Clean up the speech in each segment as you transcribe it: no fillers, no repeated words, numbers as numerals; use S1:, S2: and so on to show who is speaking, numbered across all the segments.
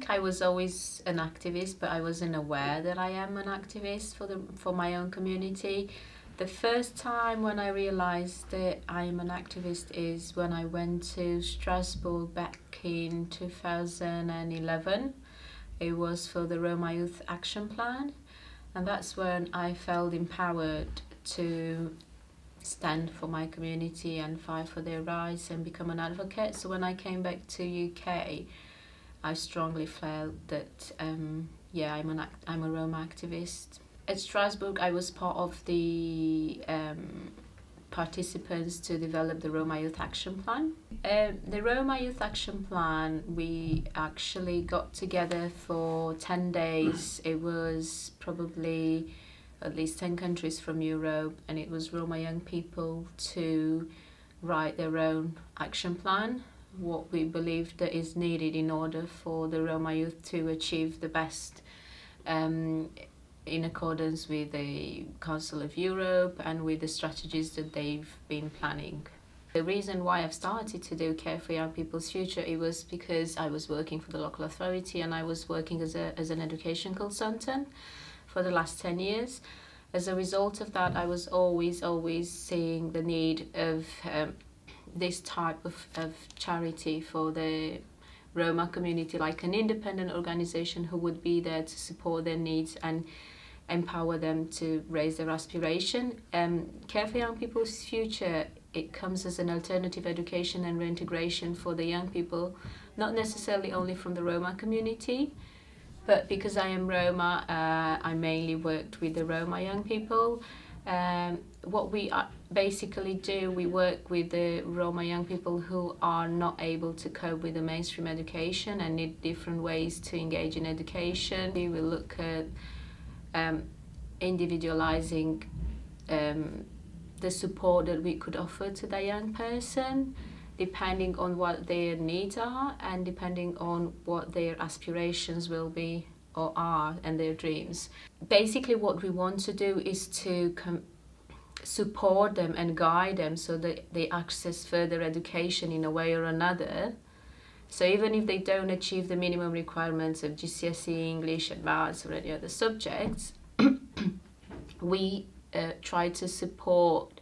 S1: like I was always an activist, but I wasn't aware that I am an activist for my own community. The first time when I realized that I am an activist is when I went to Strasbourg back in 2011. It was for the Roma Youth Action Plan, and that's when I felt empowered to stand for my community and fight for their rights and become an advocate. So when I came back to UK, I strongly felt that I'm a Roma activist. At Strasbourg, I was part of the participants to develop the Roma Youth Action Plan. The Roma Youth Action Plan, we actually got together for 10 days. It was probably at least 10 countries from Europe, and it was Roma young people to write their own action plan, what we believe that is needed in order for the Roma youth to achieve the best in accordance with the Council of Europe and with the strategies that they've been planning. The reason why I've started to do Care for Young People's Future, it was because I was working for the local authority and I was working as an education consultant for the last 10 years. As a result of that, I was always seeing the need of this type of charity for the Roma community, like an independent organization who would be there to support their needs and empower them to raise their aspiration. Care for Young People's Future, it comes as an alternative education and reintegration for the young people, not necessarily only from the Roma community, but because I am Roma, I mainly worked with the Roma young people. What we basically do, we work with the Roma young people who are not able to cope with the mainstream education and need different ways to engage in education. We will look at individualizing the support that we could offer to the young person, depending on what their needs are and depending on what their aspirations will be or are and their dreams. Basically what we want to do is to support them and guide them so that they access further education in a way or another. So even if they don't achieve the minimum requirements of GCSE, English, Advanced or any other subjects, we try to support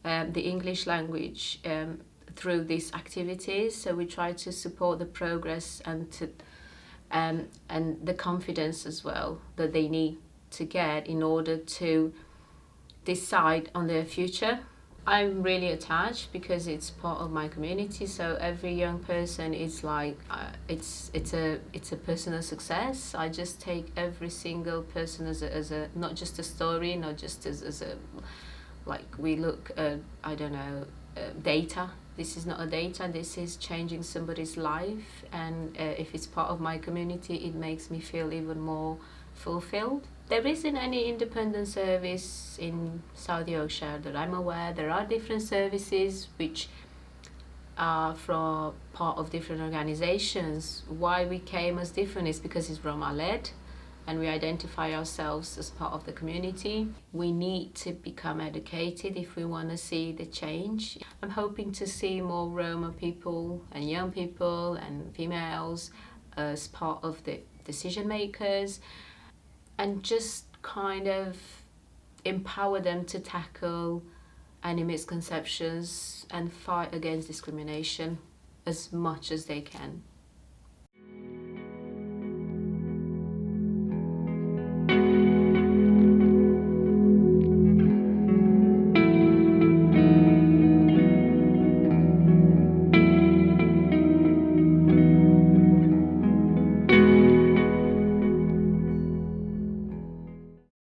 S1: the English language through these activities. So we try to support the progress and the confidence as well that they need to get in order to decide on their future. I'm really attached because it's part of my community. So every young person is like it's a personal success. I just take every single person as a not just a story, not just as a like we look at data. This is not a data. This is changing somebody's life, and if it's part of my community, it makes me feel even more fulfilled. There isn't any independent service in South Yorkshire that I'm aware. There are different services which are from part of different organizations. Why we came as different is because it's Roma-led and we identify ourselves as part of the community. We need to become educated if we want to see the change. I'm hoping to see more Roma people and young people and females as part of the decision makers, and just kind of empower them to tackle any misconceptions and fight against discrimination as much as they can.